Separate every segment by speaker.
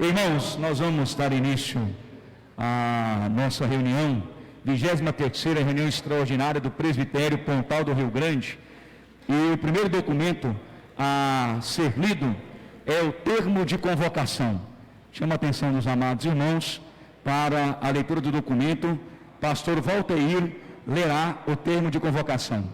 Speaker 1: Irmãos, nós vamos dar início à nossa reunião, 23ª reunião extraordinária do Presbitério Pontal do Rio Grande. E o primeiro documento a ser lido é o termo de convocação. Chamo a atenção dos amados irmãos para a leitura do documento. Pastor Valteir lerá o termo de convocação.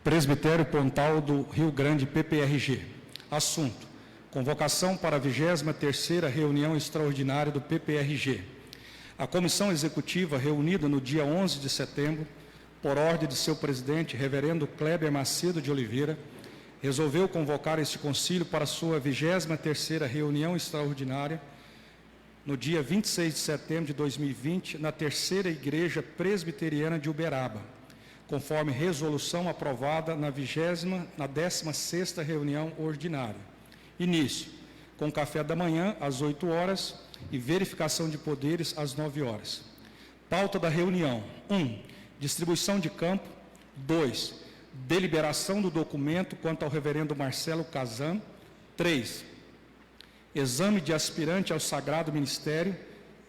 Speaker 2: Presbitério Pontal do Rio Grande, PPRG. Assunto: convocação para a 23ª reunião extraordinária do PPRG. A comissão executiva, reunida no dia 11 de setembro, por ordem de seu presidente, reverendo Kleber Macedo de Oliveira, resolveu convocar este concílio para sua 23ª reunião extraordinária no dia 26 de setembro de 2020, na Terceira Igreja Presbiteriana de Uberaba, conforme resolução aprovada na 16ª reunião ordinária. Início, com café da manhã às 8 horas e verificação de poderes às 9 horas. Pauta da reunião: 1. Distribuição de campo. 2. Deliberação do documento quanto ao reverendo Marcelo Kazan. 3. Exame de aspirante ao Sagrado Ministério.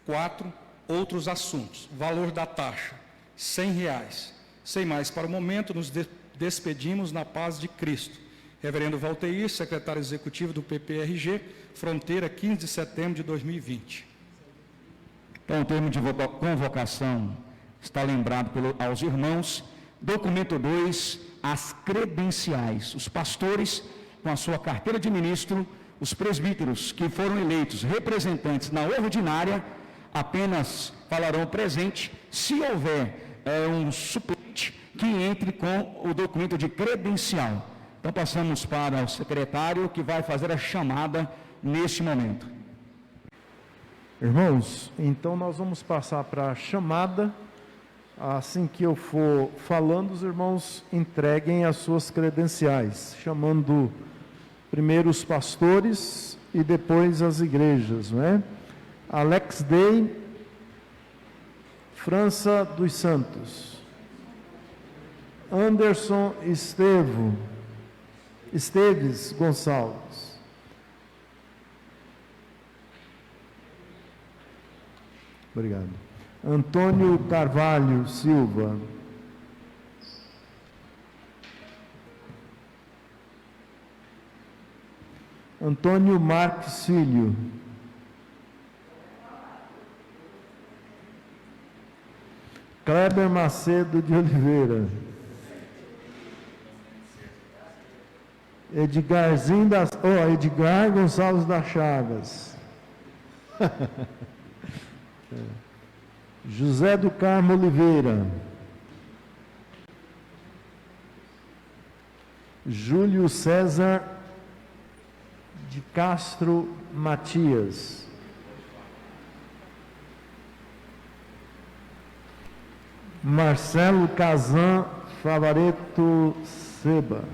Speaker 2: 4. Outros assuntos. Valor da taxa: R$100. Sem mais para o momento, nos despedimos na paz de Cristo. Reverendo Valteir, secretário executivo do PPRG, Fronteira, 15 de setembro de 2020.
Speaker 1: Então, o termo de convocação está lembrado aos irmãos. Documento 2, as credenciais. Os pastores, com a sua carteira de ministro, os presbíteros que foram eleitos representantes na ordinária, apenas falarão presente. Se houver um suplente, que entre com o documento de credencial. Então, passamos para o secretário, que vai fazer a chamada neste momento.
Speaker 3: Irmãos, então nós vamos passar para a chamada. Assim que eu for falando, os irmãos entreguem as suas credenciais, chamando primeiro os pastores e depois as igrejas, não é? Alex Day, França dos Santos, Anderson Esteves Gonçalves, obrigado. Antônio Carvalho Silva, Antônio Marques Filho, Kleber Macedo de Oliveira, Edgar Gonçalves das Chagas, José do Carmo Oliveira, Júlio César de Castro Matias, Marcelo Kazan Favareto Seba,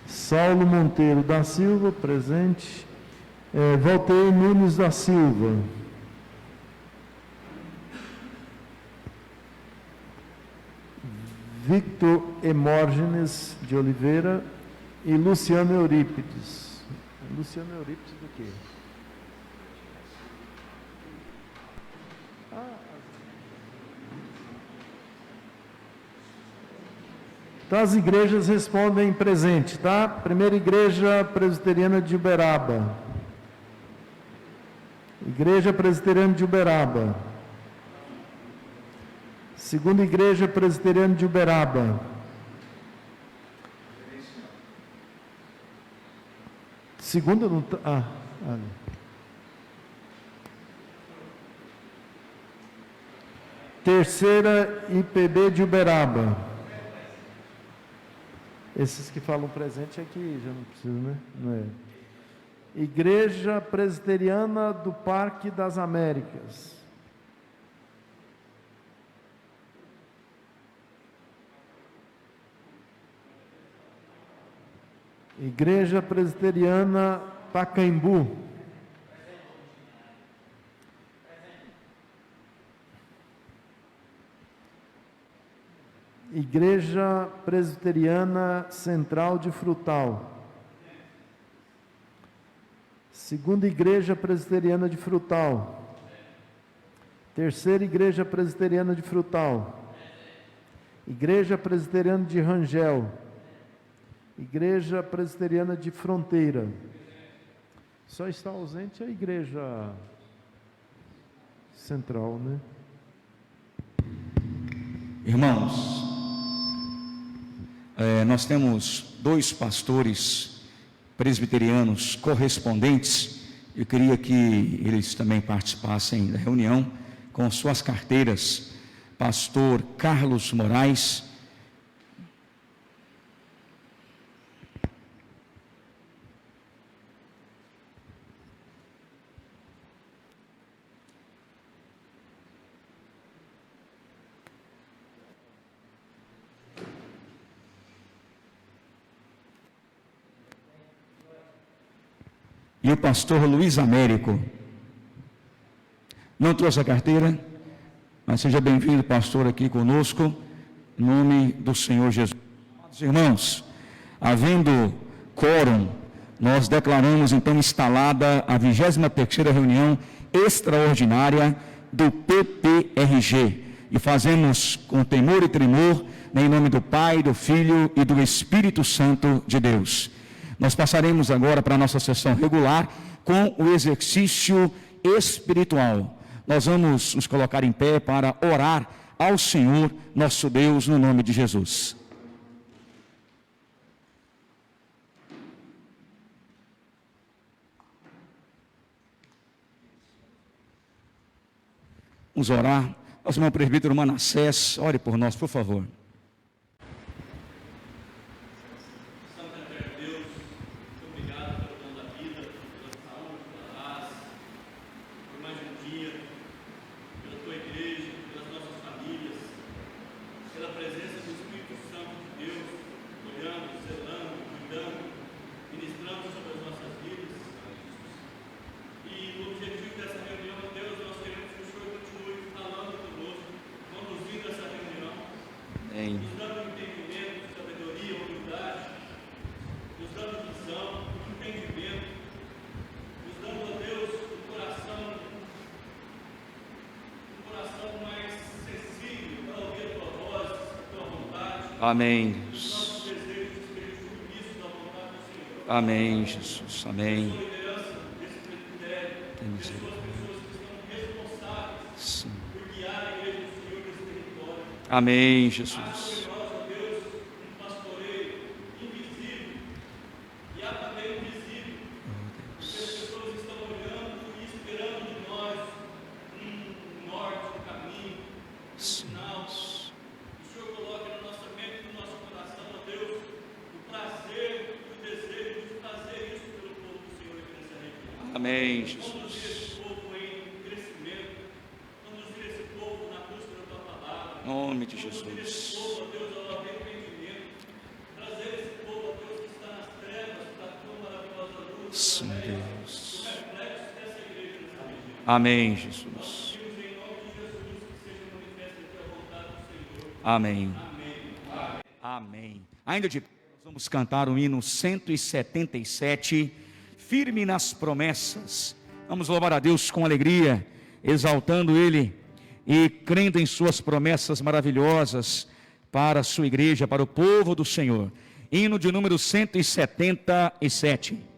Speaker 3: Saulo Monteiro da Silva, presente. Valteir Nunes da Silva. Victor Hemógenes de Oliveira e Luciano Eurípides. Luciano Eurípides do quê? Então, as igrejas respondem presente, tá? Primeira Igreja Presbiteriana de Uberaba. Igreja Presbiteriana de Uberaba. Segunda Igreja Presbiteriana de Uberaba. Segunda não tá. Terceira IPB de Uberaba. Esses que falam presente aqui já não precisa, né? Não é. Igreja Presbiteriana do Parque das Américas. Igreja Presbiteriana Pacaembu. Igreja Presbiteriana Central de Frutal. Segunda Igreja Presbiteriana de Frutal. Terceira Igreja Presbiteriana de Frutal. Igreja Presbiteriana de Rangel. Igreja Presbiteriana de Fronteira. Só está ausente a Igreja Central, né?
Speaker 1: Irmãos, nós temos 2 pastores presbiterianos correspondentes. Eu queria que eles também participassem da reunião com suas carteiras. Pastor Carlos Moraes. E o pastor Luiz Américo. Não trouxe a carteira? Mas seja bem-vindo, pastor, aqui conosco, em nome do Senhor Jesus. Irmãos, havendo quórum, nós declaramos então instalada a 23ª reunião extraordinária do PPRG. E fazemos com temor e tremor, em nome do Pai, do Filho e do Espírito Santo de Deus. Nós passaremos agora para a nossa sessão regular com o exercício espiritual. Nós vamos nos colocar em pé para orar ao Senhor, nosso Deus, no nome de Jesus. Vamos orar. Nosso irmão presbítero Manassés, ore por nós, por favor. Amém. Amém, Jesus. Amém. Sim. Amém, Jesus. Amém, Jesus. Em nome de Jesus. Sim, Deus. Amém, Jesus. Amém. Amém. Ainda de pé, nós vamos cantar o hino 177. Firme nas promessas. Vamos louvar a Deus com alegria, exaltando Ele e crendo em suas promessas maravilhosas para a sua igreja, para o povo do Senhor. Hino de número 177.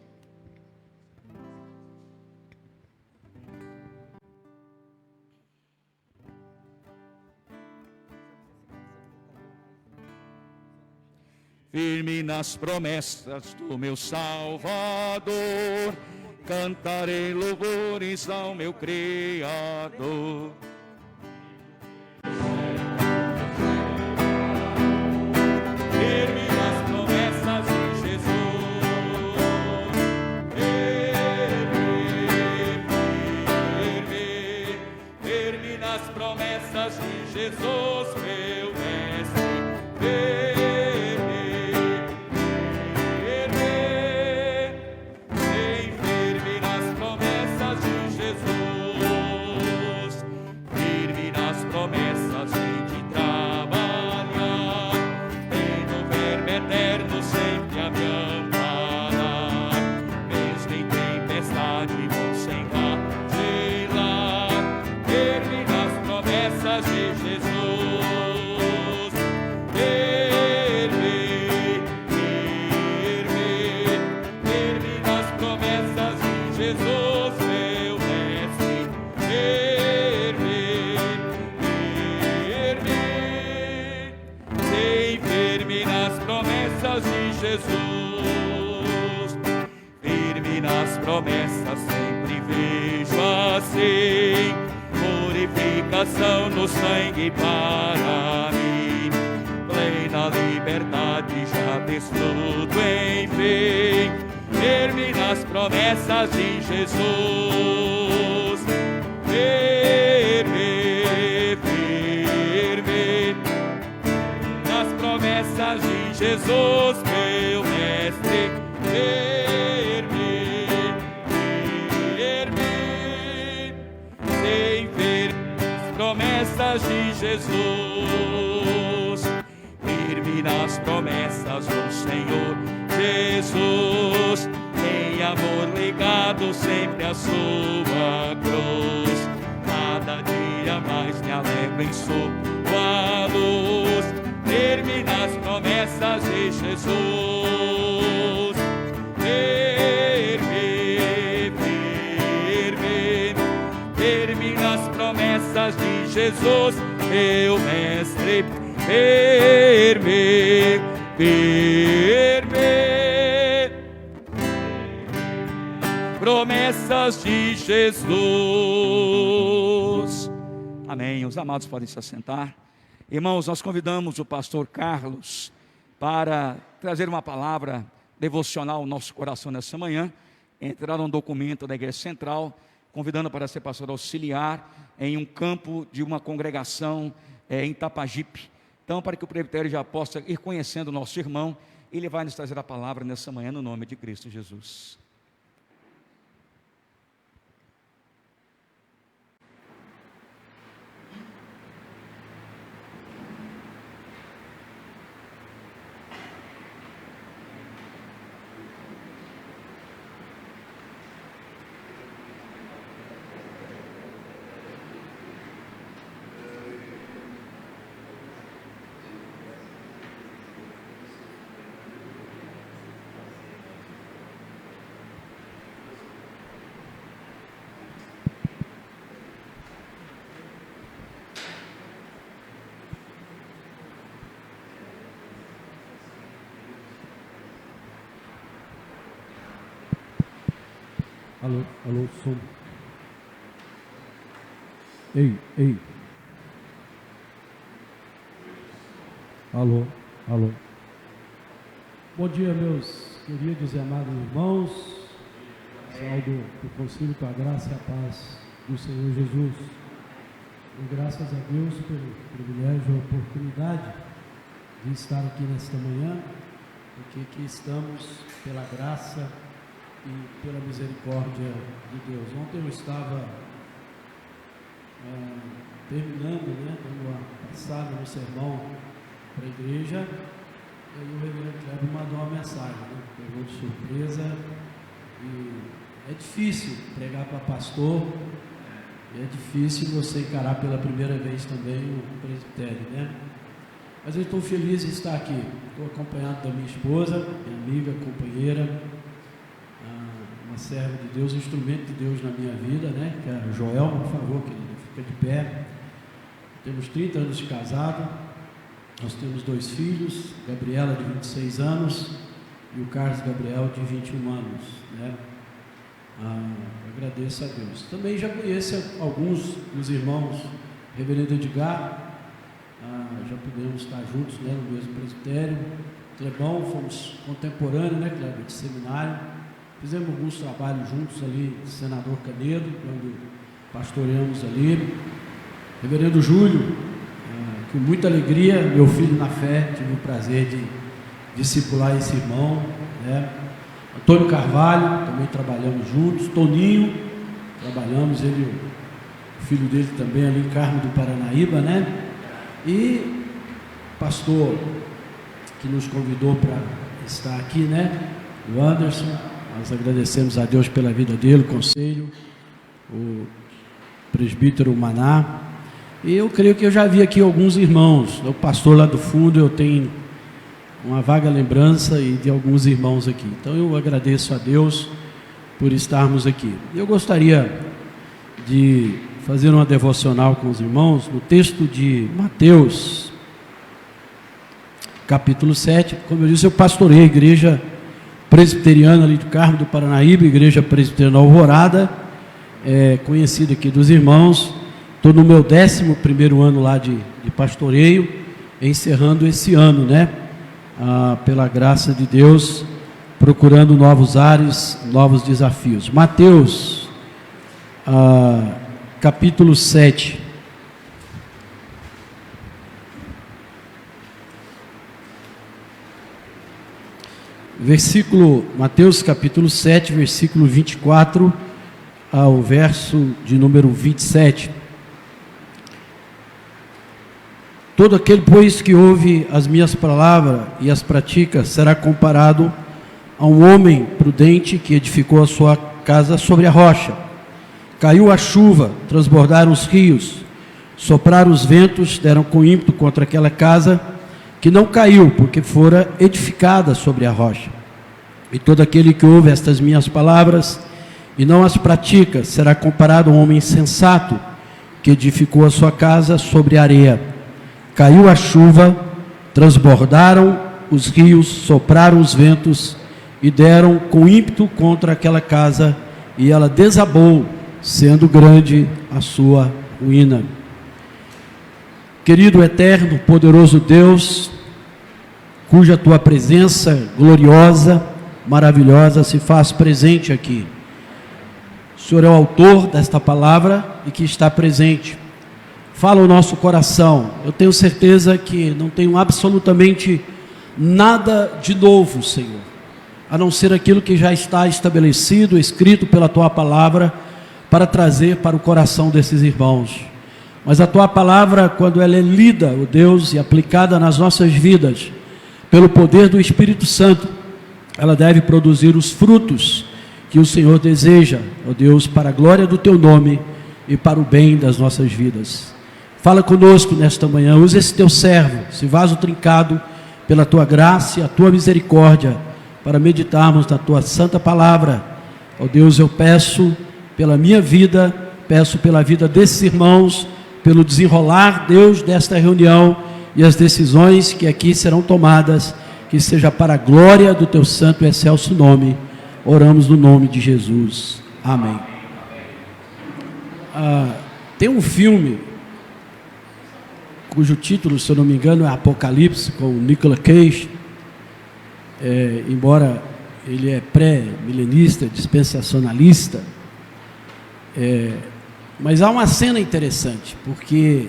Speaker 1: Firme nas promessas do meu Salvador, cantarei louvores ao meu Criador. Firme nas promessas de Jesus, firme nas promessas de Jesus, meu mestre. Promessas de trabalhar.
Speaker 4: promessas de Jesus. Firme, firme, firme nas promessas de Jesus, meu mestre. Firme, firme, sim, firme nas promessas de Jesus. Firme nas promessas, sempre vejo assim, purificação no sangue para mim, plena liberdade, já desfruto enfim. Firme nas promessas de Jesus. Firme, firme nas promessas de Jesus, meu mestre. Firme, firme, sem ver as promessas de Jesus. Firme nas promessas do Senhor Jesus, em amor ligado sempre à sua cruz. Cada dia mais me alegro em sua luz. Firme nas promessas de Jesus. Firme, firme, firme nas promessas de Jesus, meu mestre. Firme, firme, promessas de Jesus. Amém. Os amados podem se assentar. Irmãos, nós convidamos o pastor Carlos para trazer uma palavra devocional ao nosso coração nessa manhã. Entrar um documento da Igreja Central, convidando para ser pastor auxiliar em um campo de uma congregação em Tapajipe. Então, para que o presbitério já possa ir conhecendo o nosso irmão, ele vai nos trazer a palavra nessa manhã no nome de Cristo Jesus.
Speaker 5: Alô, alô, som. Ei. Alô, alô. Bom dia, meus queridos e amados irmãos. Saúdo o conselho com a graça e a paz do Senhor Jesus. E graças a Deus pelo privilégio e oportunidade de estar aqui nesta manhã, porque aqui estamos pela graça e pela misericórdia de Deus. Ontem eu estava terminando, dando uma passada no sermão para a igreja, e aí o reverendo Kleber mandou uma mensagem, pegou de surpresa, e é difícil pregar para pastor, e é difícil você encarar pela primeira vez também o presbitério, Mas eu estou feliz de estar aqui, estou acompanhado da minha esposa, minha amiga, companheira, uma serva de Deus, um instrumento de Deus na minha vida, que é a Joelma, por favor, querida, fica de pé. Temos 30 anos de casado, nós temos 2 filhos, Gabriela de 26 anos e o Carlos Gabriel de 21 anos, agradeço a Deus. Também já conheço alguns dos irmãos, reverendo Edgar, já pudemos estar juntos, no mesmo presbitério. Clebão, fomos contemporâneos, Cleber, de seminário. Fizemos alguns trabalhos juntos ali, Senador Canedo, quando pastoreamos ali. Reverendo Júlio, com muita alegria, meu filho na fé, tive o prazer de discipular esse irmão, Antônio Carvalho, também trabalhamos juntos. Toninho, trabalhamos, ele, o filho dele também ali em Carmo do Paranaíba, E pastor que nos convidou para estar aqui, o Anderson. Nós agradecemos a Deus pela vida dele, o conselho, o presbítero Maná, E eu creio que eu já vi aqui alguns irmãos, o pastor lá do fundo, eu tenho uma vaga lembrança e de alguns irmãos aqui. Então eu agradeço a Deus por estarmos aqui. Eu gostaria de fazer uma devocional com os irmãos no texto de Mateus, capítulo 7. Como eu disse, eu pastorei a igreja presbiteriana ali do Carmo do Paranaíba, igreja presbiteriana Alvorada, conhecida aqui dos irmãos. Estou no meu 11º ano lá de pastoreio, encerrando esse ano, né? Pela graça de Deus, procurando novos ares, novos desafios. Mateus, capítulo 7. Mateus capítulo 7, versículo 24 ao verso de número 27. Todo aquele, pois, que ouve as minhas palavras e as pratica, será comparado a um homem prudente que edificou a sua casa sobre a rocha. Caiu a chuva, transbordaram os rios, sopraram os ventos, deram com ímpeto contra aquela casa, que não caiu, porque fora edificada sobre a rocha. E todo aquele que ouve estas minhas palavras e não as pratica, será comparado a um homem insensato, que edificou a sua casa sobre a areia. Caiu a chuva, transbordaram os rios, sopraram os ventos e deram com ímpeto contra aquela casa, e ela desabou, sendo grande a sua ruína. Querido, eterno, poderoso Deus, cuja tua presença gloriosa, maravilhosa se faz presente aqui. O Senhor é o autor desta palavra e que está presente. Fala o nosso coração. Eu tenho certeza que não tenho absolutamente nada de novo, Senhor, a não ser aquilo que já está estabelecido, escrito pela tua palavra, para trazer para o coração desses irmãos. Mas a tua palavra, quando ela é lida, ó Deus, e aplicada nas nossas vidas, pelo poder do Espírito Santo, ela deve produzir os frutos que o Senhor deseja, ó Deus, para a glória do teu nome e para o bem das nossas vidas. Fala conosco nesta manhã, usa esse teu servo, esse vaso trincado pela tua graça e a tua misericórdia, para meditarmos na tua santa palavra. Ó Deus, eu peço pela minha vida, peço pela vida desses irmãos, pelo desenrolar, Deus, desta reunião e as decisões que aqui serão tomadas, que seja para a glória do teu santo e excelso nome. Oramos no nome de Jesus. Amém. Tem um filme cujo título, se eu não me engano, é Apocalipse, com o Nicolas Cage. Embora ele é pré-milenista, dispensacionalista, mas há uma cena interessante, porque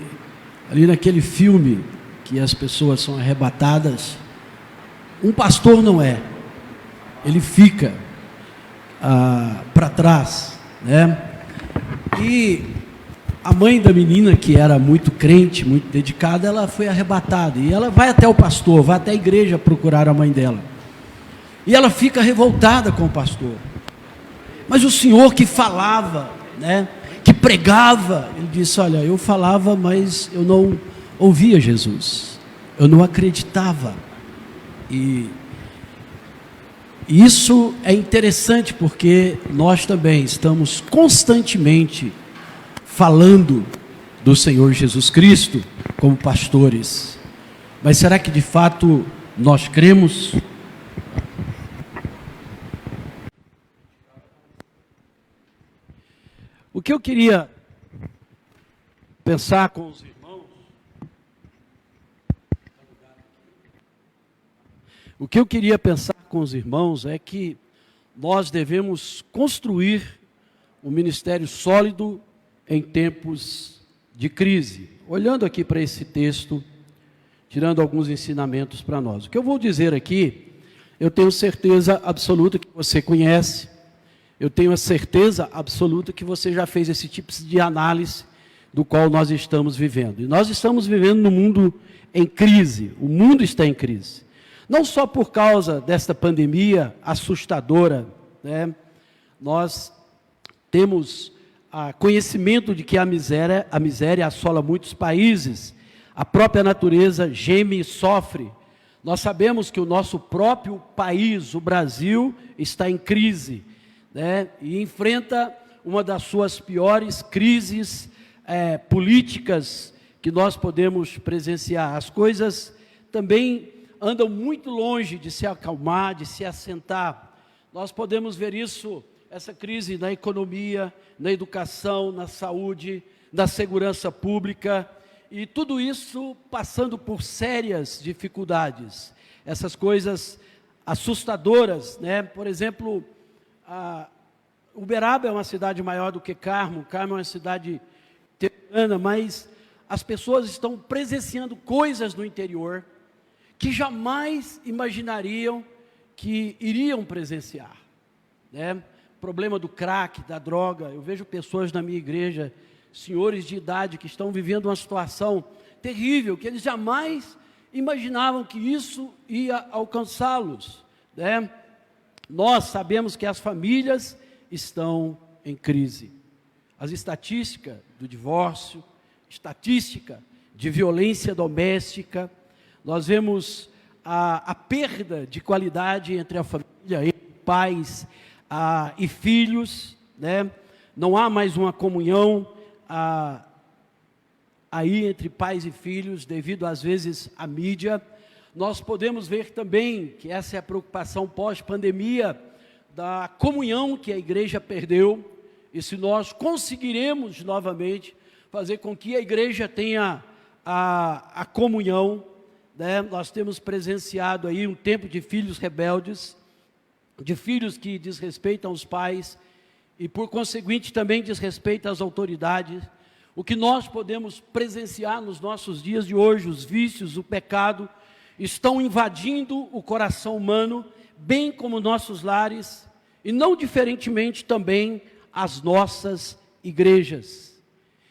Speaker 5: ali naquele filme que as pessoas são arrebatadas, um pastor não é, ele fica para trás, né? E a mãe da menina, que era muito crente, muito dedicada, ela foi arrebatada, e ela vai até o pastor, vai até a igreja procurar a mãe dela, e ela fica revoltada com o pastor. Mas o senhor que falava, né, que pregava, ele disse: olha, eu falava, mas eu não ouvia Jesus, eu não acreditava. E isso é interessante, porque nós também estamos constantemente falando do Senhor Jesus Cristo como pastores, mas será que de fato nós cremos? O que eu queria pensar com os irmãos, é que nós devemos construir um ministério sólido em tempos de crise. Olhando aqui para esse texto, tirando alguns ensinamentos para nós. O que eu vou dizer aqui, eu tenho certeza absoluta que você conhece, eu tenho a certeza absoluta que você já fez esse tipo de análise do qual nós estamos vivendo. E nós estamos vivendo num mundo em crise, o mundo está em crise. Não só por causa desta pandemia assustadora, né? Nós temos conhecimento de que a miséria assola muitos países. A própria natureza geme e sofre. Nós sabemos que o nosso próprio país, o Brasil, está em crise, né? E enfrenta uma das suas piores crises políticas que nós podemos presenciar. As coisas também andam muito longe de se acalmar, de se assentar. Nós podemos ver essa crise na economia, na educação, na saúde, na segurança pública, e tudo isso passando por sérias dificuldades. Essas coisas assustadoras, né? Por exemplo, Uberaba é uma cidade maior do que Carmo é uma cidade interiorana, mas as pessoas estão presenciando coisas no interior que jamais imaginariam que iriam presenciar, né? Problema do crack, da droga. Eu vejo pessoas na minha igreja, senhores de idade, que estão vivendo uma situação terrível, que eles jamais imaginavam que isso ia alcançá-los, né? Nós sabemos que as famílias estão em crise. As estatísticas do divórcio, estatística de violência doméstica, nós vemos a perda de qualidade entre a família, entre pais e filhos, né? Não há mais uma comunhão aí entre pais e filhos, devido às vezes à mídia. Nós podemos ver também que essa é a preocupação pós-pandemia, da comunhão que a igreja perdeu, e se nós conseguiremos novamente fazer com que a igreja tenha a comunhão, né? Nós temos presenciado aí um tempo de filhos rebeldes, de filhos que desrespeitam os pais e, por conseguinte, também desrespeitam as autoridades. O que nós podemos presenciar nos nossos dias de hoje, os vícios, o pecado, estão invadindo o coração humano, bem como nossos lares, e não diferentemente também as nossas igrejas.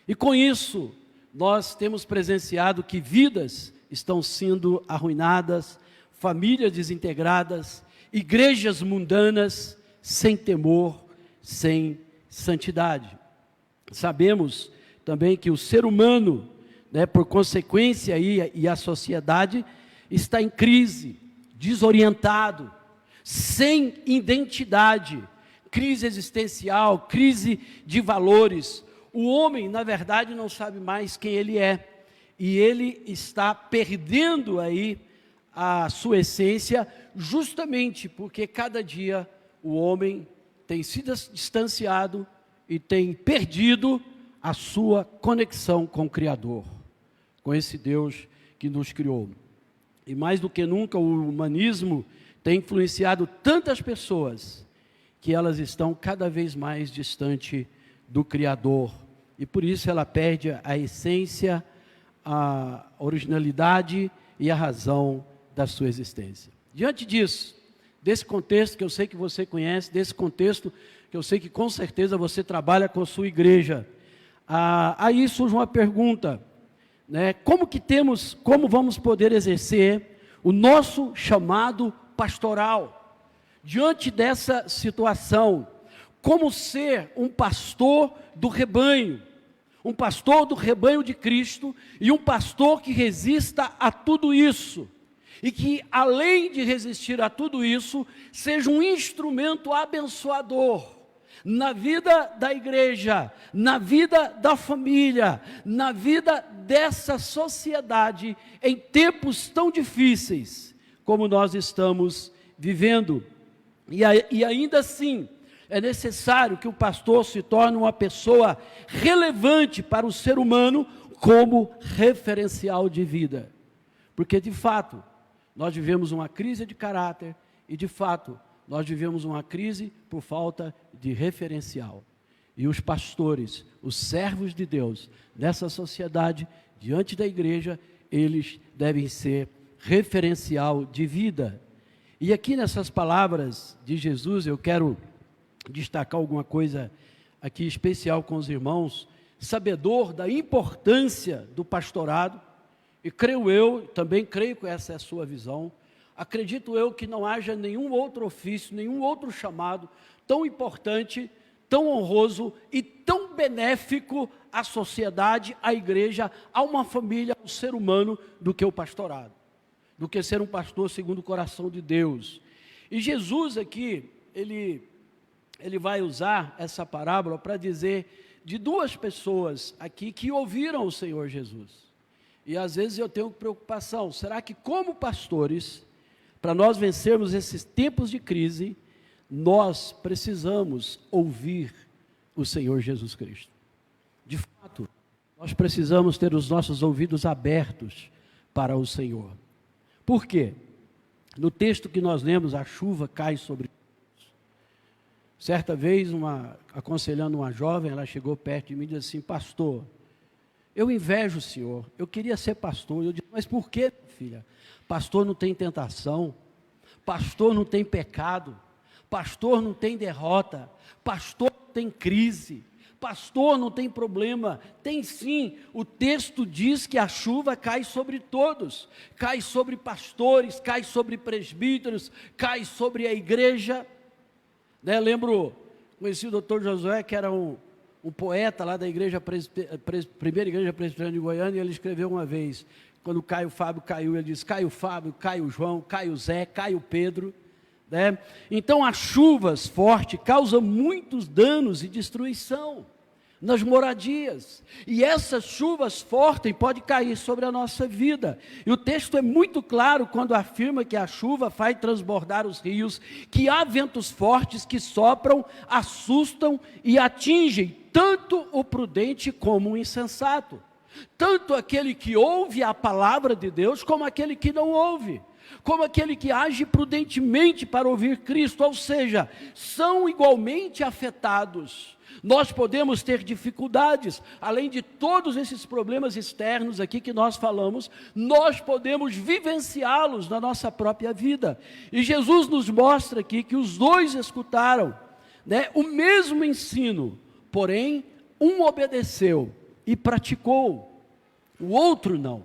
Speaker 5: E com isso, nós temos presenciado que vidas estão sendo arruinadas, famílias desintegradas, igrejas mundanas, sem temor, sem santidade. Sabemos também que o ser humano, né, por consequência, e a sociedade, está em crise, desorientado, sem identidade, crise existencial, crise de valores. O homem, na verdade, não sabe mais quem ele é, e ele está perdendo aí a sua essência, justamente porque cada dia o homem tem se distanciado e tem perdido a sua conexão com o Criador, com esse Deus que nos criou. E mais do que nunca, o humanismo tem influenciado tantas pessoas que elas estão cada vez mais distante do Criador, e por isso ela perde a essência, a originalidade e a razão da sua existência. Diante disso, desse contexto que eu sei que você conhece, desse contexto que eu sei que com certeza você trabalha com a sua igreja, aí surge uma pergunta, né? Como vamos poder exercer o nosso chamado pastoral diante dessa situação? Como ser um pastor do rebanho de Cristo, e um pastor que resista a tudo isso, e que, além de resistir a tudo isso, seja um instrumento abençoador na vida da igreja, na vida da família, na vida dessa sociedade, em tempos tão difíceis como nós estamos vivendo. E ainda assim, é necessário que o pastor se torne uma pessoa relevante para o ser humano, como referencial de vida. Porque, de fato, nós vivemos uma crise de caráter, e, de fato, nós vivemos uma crise por falta de referencial. E os pastores, os servos de Deus, nessa sociedade, diante da igreja, eles devem ser referencial de vida. E aqui nessas palavras de Jesus, eu quero destacar alguma coisa aqui especial com os irmãos, sabedor da importância do pastorado, e também creio que essa é a sua visão. Acredito eu que não haja nenhum outro ofício, nenhum outro chamado tão importante, tão honroso e tão benéfico à sociedade, à igreja, a uma família, ao ser humano, do que o pastorado, do que ser um pastor segundo o coração de Deus. E Jesus aqui, ele vai usar essa parábola para dizer de duas pessoas aqui que ouviram o Senhor Jesus. E às vezes eu tenho preocupação, será que como pastores, para nós vencermos esses tempos de crise, nós precisamos ouvir o Senhor Jesus Cristo? De fato, nós precisamos ter os nossos ouvidos abertos para o Senhor. Por quê? No texto que nós lemos, a chuva cai sobre todos. Certa vez, aconselhando uma jovem, ela chegou perto de mim e disse assim: pastor, eu invejo o senhor, eu queria ser pastor. Eu disse: mas por quê, filha? Pastor não tem tentação, pastor não tem pecado, pastor não tem derrota, pastor não tem crise, pastor não tem problema. Tem sim, o texto diz que a chuva cai sobre todos, cai sobre pastores, cai sobre presbíteros, cai sobre a igreja. Conheci o doutor Josué, que era um poeta lá da primeira igreja presbiteriana de Goiânia, e ele escreveu uma vez, quando Caio Fábio caiu, ele disse: Caio Fábio, Caio João, Caio Zé, Caio Pedro. Então as chuvas fortes causam muitos danos e destruição nas moradias, e essas chuvas fortes podem cair sobre a nossa vida, e o texto é muito claro quando afirma que a chuva faz transbordar os rios, que há ventos fortes que sopram, assustam e atingem tanto o prudente como o insensato, tanto aquele que ouve a palavra de Deus, como aquele que não ouve, como aquele que age prudentemente para ouvir Cristo, ou seja, são igualmente afetados. Nós podemos ter dificuldades, além de todos esses problemas externos aqui que nós falamos, nós podemos vivenciá-los na nossa própria vida. E Jesus nos mostra aqui que os dois escutaram, o mesmo ensino, porém, um obedeceu e praticou, o outro não.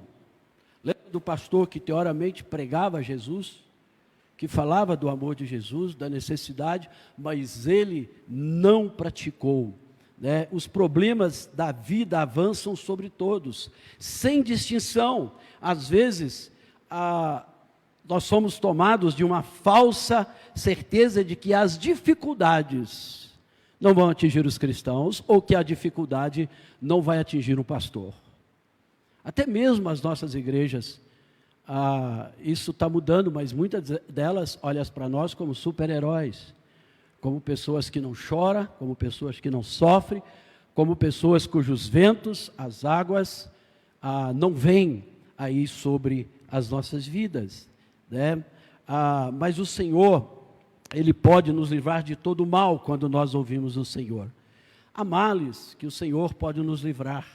Speaker 5: Lembra do pastor que teoricamente pregava Jesus, que falava do amor de Jesus, da necessidade, mas ele não praticou. Os problemas da vida avançam sobre todos, sem distinção. Às vezes, nós somos tomados de uma falsa certeza de que as dificuldades não vão atingir os cristãos, ou que a dificuldade não vai atingir um pastor. Até mesmo as nossas igrejas, isso está mudando, mas muitas delas olham para nós como super-heróis, como pessoas que não choram, como pessoas que não sofrem, como pessoas cujos ventos, as águas, não vêm aí sobre as nossas vidas, mas o Senhor, Ele pode nos livrar de todo o mal quando nós ouvimos o Senhor. Há males que o Senhor pode nos livrar,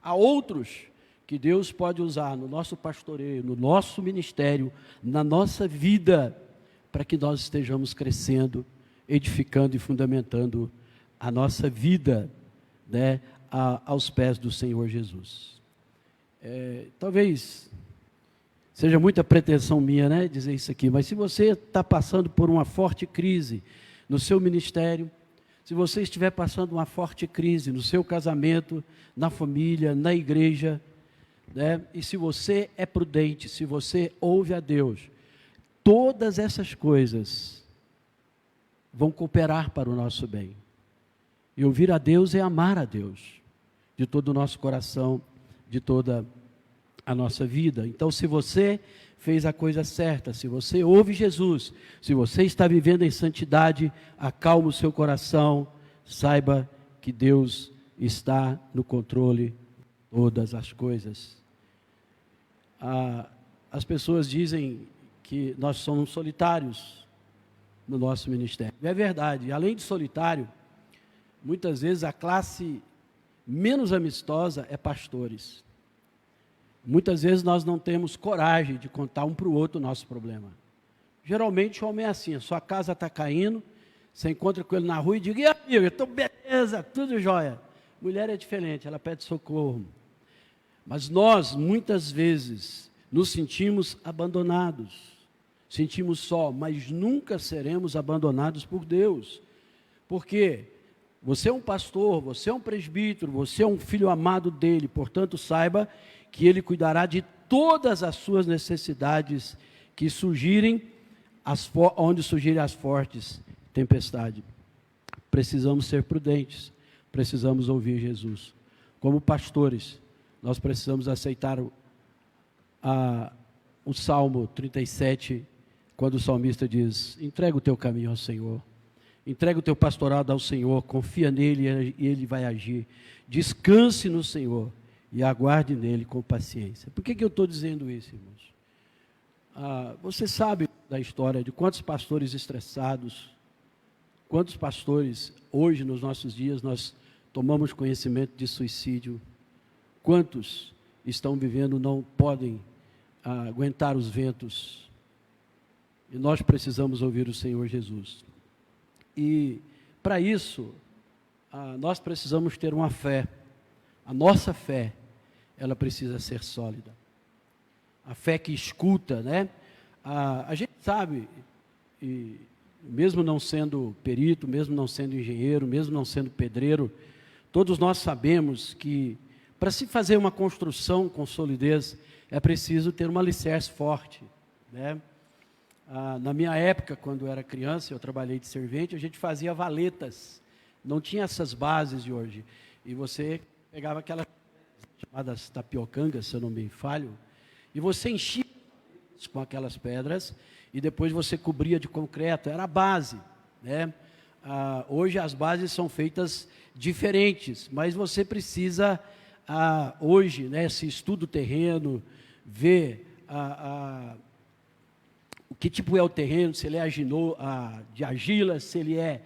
Speaker 5: há outros que Deus pode usar no nosso pastoreio, no nosso ministério, na nossa vida, para que nós estejamos crescendo, edificando e fundamentando a nossa vida, aos pés do Senhor Jesus. Talvez seja muita pretensão minha, dizer isso aqui, mas se você está passando por uma forte crise no seu ministério, se você estiver passando uma forte crise no seu casamento, na família, na igreja, e se você é prudente, se você ouve a Deus, todas essas coisas vão cooperar para o nosso bem. E ouvir a Deus é amar a Deus, de todo o nosso coração, de toda a nossa vida. Então, se você fez a coisa certa, se você ouve Jesus, se você está vivendo em santidade, acalma o seu coração, saiba que Deus está no controle de todas as coisas. As pessoas dizem que nós somos solitários no nosso ministério. É verdade, além de solitário, muitas vezes a classe menos amistosa é pastores. Muitas vezes nós não temos coragem de contar um para o outro o nosso problema. Geralmente o homem é assim, a sua casa está caindo, você encontra com ele na rua e diz: e amigo, eu estou beleza, tudo jóia. Mulher é diferente, ela pede socorro. Mas nós, muitas vezes, nos sentimos abandonados, sentimos só, mas nunca seremos abandonados por Deus. Porque Você é um pastor, você é um presbítero, você é um filho amado dele, portanto, saiba que ele cuidará de todas as suas necessidades que surgirem, onde surgirem as fortes tempestades. Precisamos ser prudentes, precisamos ouvir Jesus. Como pastores, nós precisamos aceitar o Salmo 37, quando o salmista diz: entrega o teu caminho ao Senhor, entrega o teu pastorado ao Senhor, confia nele e ele vai agir. Descanse no Senhor e aguarde nele com paciência. Por que eu estou dizendo isso, irmãos? Você sabe da história de quantos pastores estressados, quantos pastores hoje nos nossos dias nós tomamos conhecimento de suicídio, quantos estão vivendo, não podem aguentar os ventos, e nós precisamos ouvir o Senhor Jesus. E para isso, nós precisamos ter uma fé. A nossa fé, ela precisa ser sólida. A fé que escuta, né? A gente sabe, e mesmo não sendo perito, mesmo não sendo engenheiro, mesmo não sendo pedreiro, todos nós sabemos que para se fazer uma construção com solidez, é preciso ter um alicerce forte, né? Na minha época, quando eu era criança, eu trabalhei de servente, a gente fazia valetas, não tinha essas bases de hoje, e você pegava aquelas chamadas tapiocangas, se eu não me falho, e você enchia com aquelas pedras, e depois você cobria de concreto, era a base, né? Hoje as bases são feitas diferentes, mas você precisa, hoje, né, se estuda o terreno, ver o que tipo é o terreno, se ele é de argila, se ele é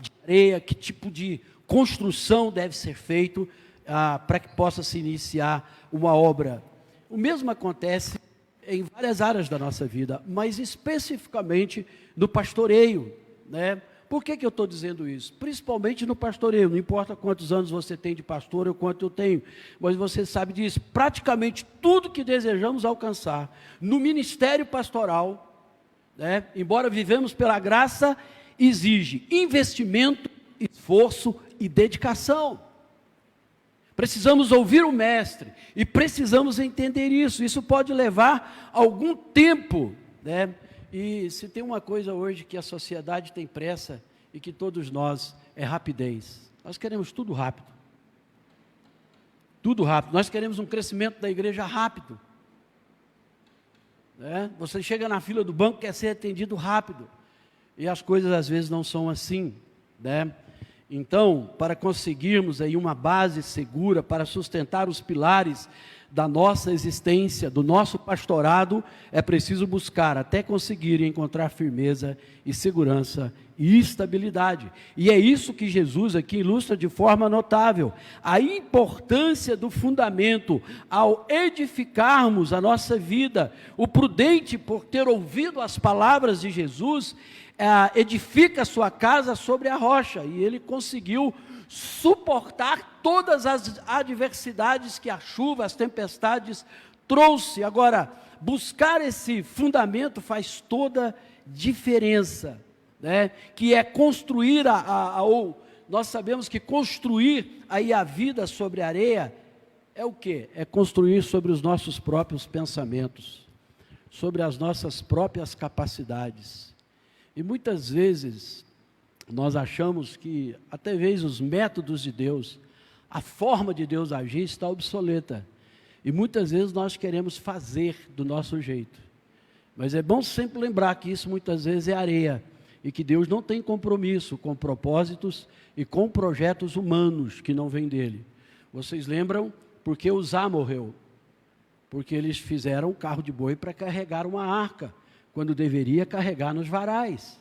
Speaker 5: de areia, que tipo de construção deve ser feito para que possa se iniciar uma obra. O mesmo acontece em várias áreas da nossa vida, mas especificamente no pastoreio, né? Por que eu estou dizendo isso? Principalmente no pastoreio, não importa quantos anos você tem de pastor ou quanto eu tenho, mas você sabe disso, praticamente tudo que desejamos alcançar no ministério pastoral, né, embora vivemos pela graça, exige investimento, esforço e dedicação. Precisamos ouvir o mestre e precisamos entender isso. Isso pode levar algum tempo, né? E se tem uma coisa hoje que a sociedade tem pressa e que todos nós, é rapidez. Nós queremos tudo rápido. Tudo rápido. Nós queremos um crescimento da igreja rápido, né? Você chega na fila do banco, quer ser atendido rápido. E as coisas às vezes não são assim, né? Então, para conseguirmos aí uma base segura, para sustentar os pilares da nossa existência, do nosso pastorado, é preciso buscar até conseguir encontrar firmeza e segurança e estabilidade. E é isso que Jesus aqui ilustra de forma notável, a importância do fundamento ao edificarmos a nossa vida. O prudente, por ter ouvido as palavras de Jesus, edifica a sua casa sobre a rocha, e ele conseguiu suportar todas as adversidades que a chuva, as tempestades trouxe. Agora, buscar esse fundamento faz toda diferença, né? Que é construir nós sabemos que construir aí a vida sobre a areia é o quê? É construir sobre os nossos próprios pensamentos, sobre as nossas próprias capacidades. E muitas vezes nós achamos que, até mesmo os métodos de Deus, a forma de Deus agir está obsoleta. E muitas vezes nós queremos fazer do nosso jeito. Mas é bom sempre lembrar que isso muitas vezes é areia. E que Deus não tem compromisso com propósitos e com projetos humanos que não vêm dele. Vocês lembram porque Uzá morreu? Porque eles fizeram um carro de boi para carregar uma arca, quando deveria carregar nos varais.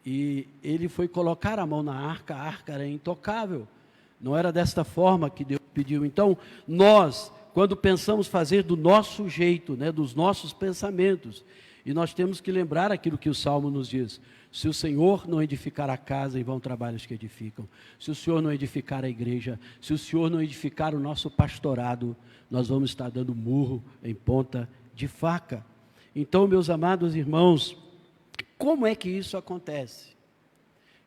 Speaker 5: E ele foi colocar a mão na arca, a arca era intocável. Não era desta forma que Deus pediu. Então, nós, quando pensamos fazer do nosso jeito, né, dos nossos pensamentos, e nós temos que lembrar aquilo que o Salmo nos diz: se o Senhor não edificar a casa, em vão trabalhos que edificam. Se o Senhor não edificar a igreja, se o Senhor não edificar o nosso pastorado, nós vamos estar dando murro em ponta de faca. Então, meus amados irmãos, como é que isso acontece?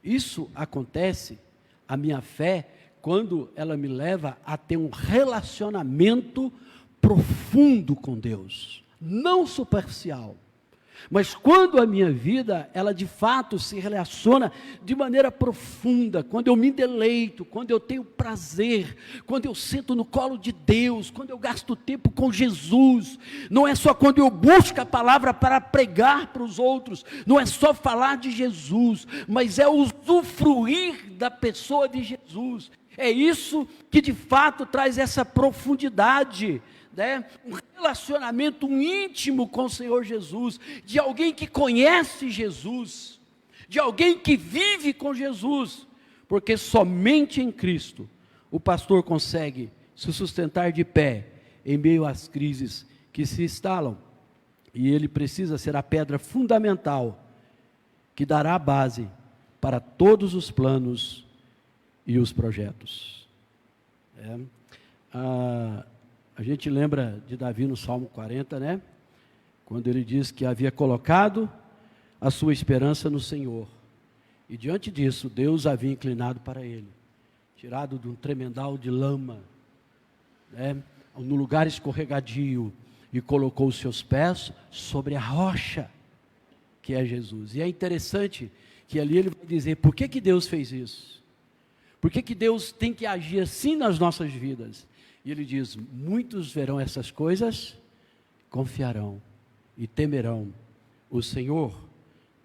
Speaker 5: Isso acontece a minha fé quando ela me leva a ter um relacionamento profundo com Deus, não superficial. Mas quando a minha vida, ela de fato se relaciona de maneira profunda, quando eu me deleito, quando eu tenho prazer, quando eu sento no colo de Deus, quando eu gasto tempo com Jesus, não é só quando eu busco a palavra para pregar para os outros, não é só falar de Jesus, mas é usufruir da pessoa de Jesus. É isso que de fato traz essa profundidade, né? Um relacionamento íntimo com o Senhor Jesus, de alguém que conhece Jesus, de alguém que vive com Jesus, porque somente em Cristo o pastor consegue se sustentar de pé em meio às crises que se instalam, e ele precisa ser a pedra fundamental que dará a base para todos os planos e os projetos. A gente lembra de Davi no Salmo 40, né? Quando ele diz que havia colocado a sua esperança no Senhor. E diante disso, Deus havia inclinado para ele, tirado de um tremendal de lama, né? No lugar escorregadio, e colocou os seus pés sobre a rocha, que é Jesus. E é interessante que ali ele vai dizer, por que Deus fez isso? Por que Deus tem que agir assim nas nossas vidas? E ele diz, muitos verão essas coisas, confiarão e temerão o Senhor,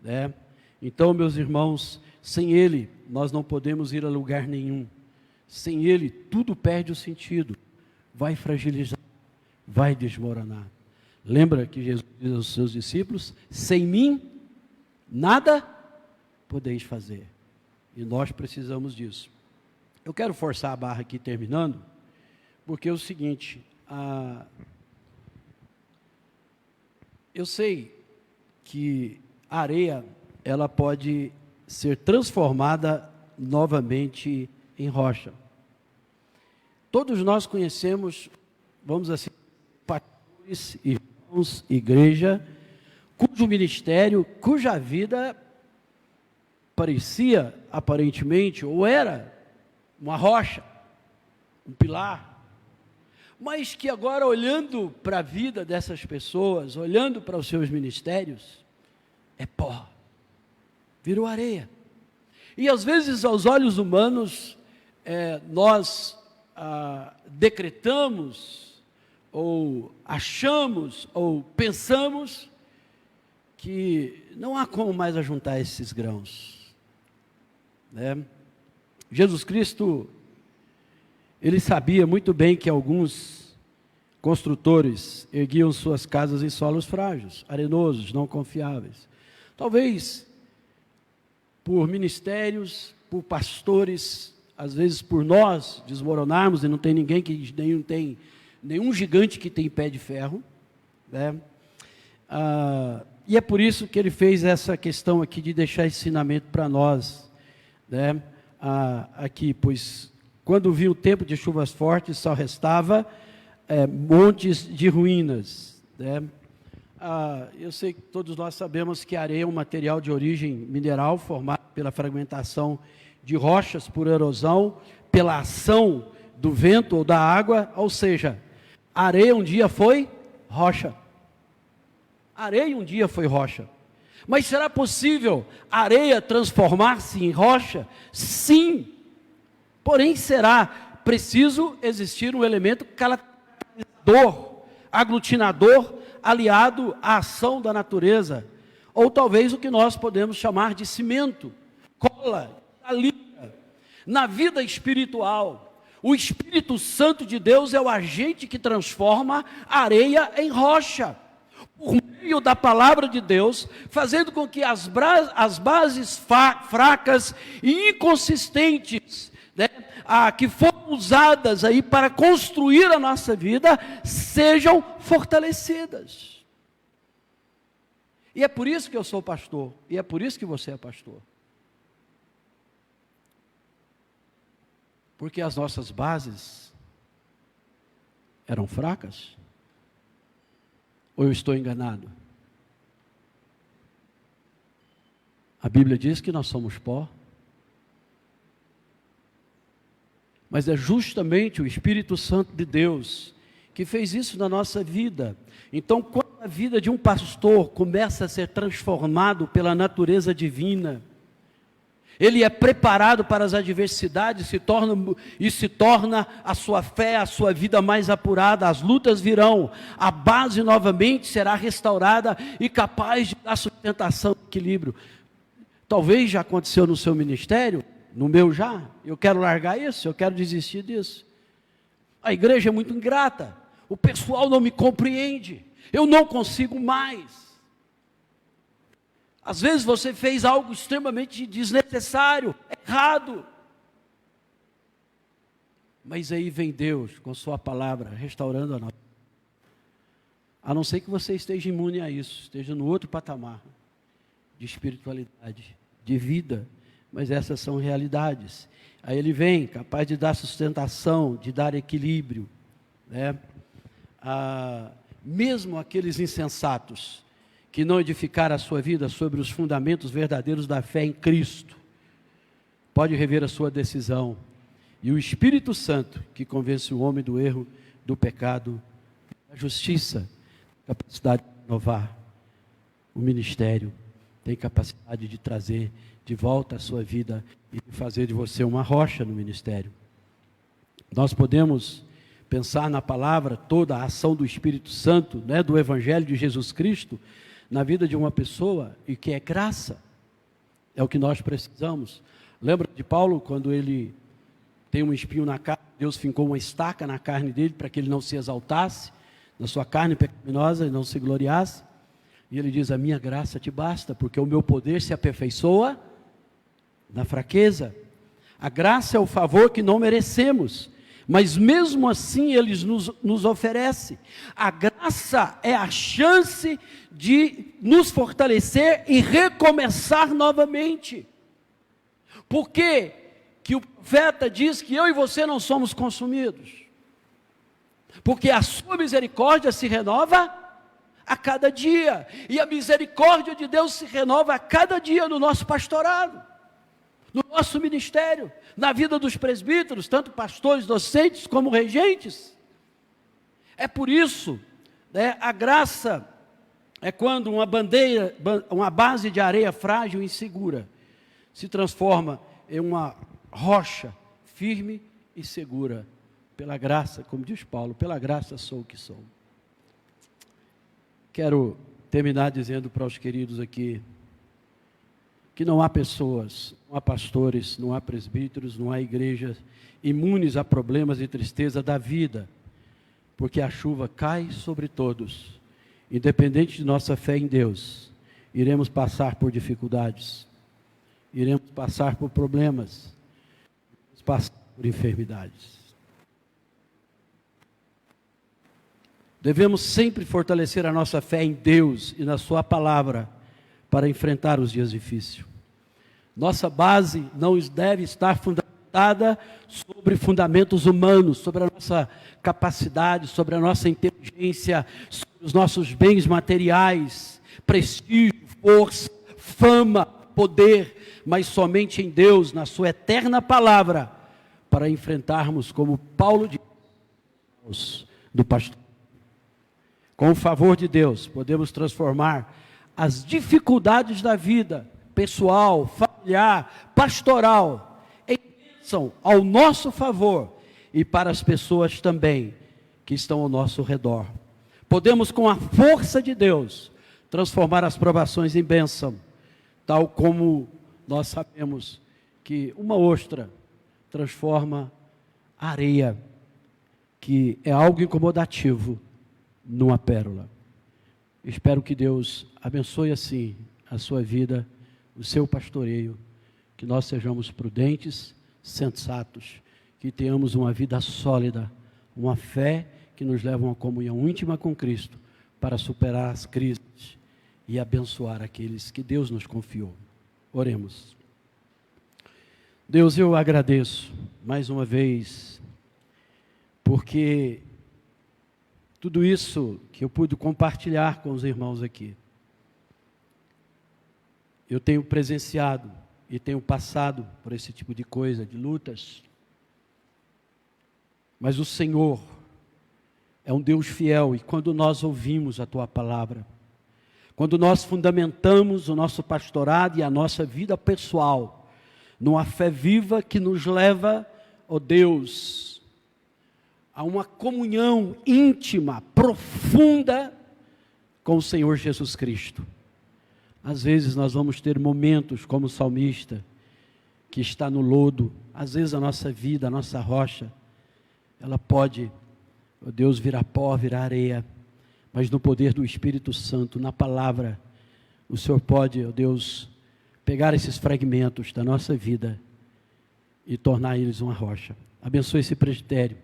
Speaker 5: né? Então, meus irmãos, sem Ele, nós não podemos ir a lugar nenhum. Sem Ele, tudo perde o sentido, vai fragilizar, vai desmoronar. Lembra que Jesus diz aos seus discípulos, sem mim, nada podeis fazer. E nós precisamos disso. Eu quero forçar a barra aqui terminando, porque é o seguinte, eu sei que a areia, ela pode ser transformada novamente em rocha. Todos nós conhecemos, vamos assim, pastores, irmãos, igreja, cujo ministério, cuja vida parecia, aparentemente, ou era uma rocha, um pilar, mas que agora, olhando para a vida dessas pessoas, olhando para os seus ministérios, é pó, virou areia. E às vezes, aos olhos humanos, nós decretamos, ou achamos, ou pensamos, que não há como mais ajuntar esses grãos, né? Jesus Cristo, ele sabia muito bem que alguns construtores erguiam suas casas em solos frágeis, arenosos, não confiáveis. Talvez por ministérios, por pastores, às vezes por nós desmoronarmos, e não tem ninguém que nenhum gigante que tem pé de ferro, né? E é por isso que ele fez essa questão aqui de deixar ensinamento para nós, né? Aqui, pois quando viu o tempo de chuvas fortes, só restava montes de ruínas, né? Eu sei que todos nós sabemos que a areia é um material de origem mineral, formado pela fragmentação de rochas por erosão, pela ação do vento ou da água, ou seja, a areia um dia foi rocha. A areia um dia foi rocha. Mas será possível a areia transformar-se em rocha? Sim. Porém, será preciso existir um elemento catalisador, aglutinador, aliado à ação da natureza, ou talvez o que nós podemos chamar de cimento, cola, saliva. Na vida espiritual, o Espírito Santo de Deus é o agente que transforma a areia em rocha, por meio da palavra de Deus, fazendo com que as bases fracas e inconsistentes, né, que foram usadas aí para construir a nossa vida, sejam fortalecidas. E é por isso que eu sou pastor, e é por isso que você é pastor. Porque as nossas bases eram fracas? Ou eu estou enganado? A Bíblia diz que nós somos pó. mas é justamente o Espírito Santo de Deus que fez isso na nossa vida. Então, quando a vida de um pastor começa a ser transformado pela natureza divina, ele é preparado para as adversidades, se torna a sua fé, a sua vida mais apurada, as lutas virão, a base novamente será restaurada e capaz de dar sustentação e equilíbrio. Talvez já aconteceu no seu ministério, no meu já, eu quero largar isso, eu quero desistir disso. A igreja é muito ingrata, o pessoal não me compreende, eu não consigo mais. Às vezes você fez algo extremamente desnecessário, errado. Mas aí vem Deus com sua palavra, restaurando a nossa. A não ser que você esteja imune a isso, esteja no outro patamar de espiritualidade, de vida. Mas essas são realidades. Aí ele vem, capaz de dar sustentação, de dar equilíbrio, né? Mesmo aqueles insensatos, que não edificaram a sua vida sobre os fundamentos verdadeiros da fé em Cristo, pode rever a sua decisão. E o Espírito Santo, que convence o homem do erro, do pecado, da justiça, tem capacidade de renovar o ministério, tem capacidade de trazer de volta a sua vida e de fazer de você uma rocha no ministério. Nós podemos pensar na palavra, toda a ação do Espírito Santo, né, do Evangelho de Jesus Cristo, na vida de uma pessoa, e que é graça, é o que nós precisamos. Lembra de Paulo, quando ele tem um espinho na carne, Deus fincou uma estaca na carne dele, para que ele não se exaltasse, na sua carne pecaminosa, e não se gloriasse, e ele diz, a minha graça te basta, porque o meu poder se aperfeiçoa na fraqueza. A graça é o favor que não merecemos, mas mesmo assim Ele nos oferece. A graça é a chance de nos fortalecer e recomeçar novamente. Por que que o profeta diz que eu e você não somos consumidos? Porque a sua misericórdia se renova a cada dia, e a misericórdia de Deus se renova a cada dia no nosso pastorado, no nosso ministério, na vida dos presbíteros, tanto pastores, docentes, como regentes. É por isso, né, a graça é quando uma base de areia frágil e insegura se transforma em uma rocha firme e segura, pela graça, como diz Paulo, pela graça sou o que sou. Quero terminar dizendo para os queridos aqui, que não há pessoas, não há pastores, não há presbíteros, não há igrejas imunes a problemas e tristeza da vida, porque a chuva cai sobre todos, independente de nossa fé em Deus, iremos passar por dificuldades, iremos passar por problemas, iremos passar por enfermidades. Devemos sempre fortalecer a nossa fé em Deus e na sua palavra, para enfrentar os dias difíceis. Nossa base não deve estar fundamentada sobre fundamentos humanos, sobre a nossa capacidade, sobre a nossa inteligência, sobre os nossos bens materiais, prestígio, força, fama, poder, mas somente em Deus, na sua eterna palavra, para enfrentarmos, como Paulo diz, do pastor. Com o favor de Deus, podemos transformar as dificuldades da vida, pessoal, familiar, pastoral, em bênção ao nosso favor e para as pessoas também que estão ao nosso redor. Podemos, com a força de Deus, transformar as provações em bênção, tal como nós sabemos que uma ostra transforma a areia, que é algo incomodativo, numa pérola. Espero que Deus abençoe assim a sua vida, o seu pastoreio, que nós sejamos prudentes, sensatos, que tenhamos uma vida sólida, uma fé que nos leva a uma comunhão íntima com Cristo, para superar as crises e abençoar aqueles que Deus nos confiou. Oremos. Deus, eu agradeço mais uma vez, porque tudo isso que eu pude compartilhar com os irmãos aqui, eu tenho presenciado e tenho passado por esse tipo de coisa, de lutas. Mas o Senhor é um Deus fiel, e quando nós ouvimos a Tua palavra, quando nós fundamentamos o nosso pastorado e a nossa vida pessoal numa fé viva que nos leva, ó Deus, a uma comunhão íntima, profunda com o Senhor Jesus Cristo. Às vezes nós vamos ter momentos como o salmista, que está no lodo. Às vezes a nossa vida, a nossa rocha, ela pode, ó Deus, virar pó, virar areia, mas no poder do Espírito Santo, na palavra, o Senhor pode, ó Deus, pegar esses fragmentos da nossa vida e tornar eles uma rocha. Abençoa esse presbitério,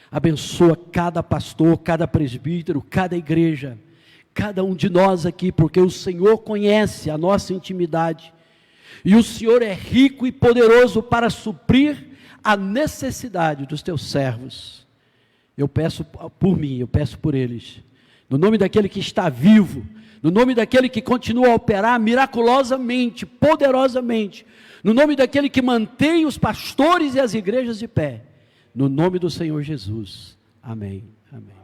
Speaker 5: abençoa cada pastor, cada presbítero, cada igreja, cada um de nós aqui, porque o Senhor conhece a nossa intimidade, e o Senhor é rico e poderoso para suprir a necessidade dos teus servos. Eu peço por mim, eu peço por eles, no nome daquele que está vivo, no nome daquele que continua a operar miraculosamente, poderosamente, no nome daquele que mantém os pastores e as igrejas de pé, no nome do Senhor Jesus. Amém. Amém.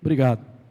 Speaker 5: Obrigado.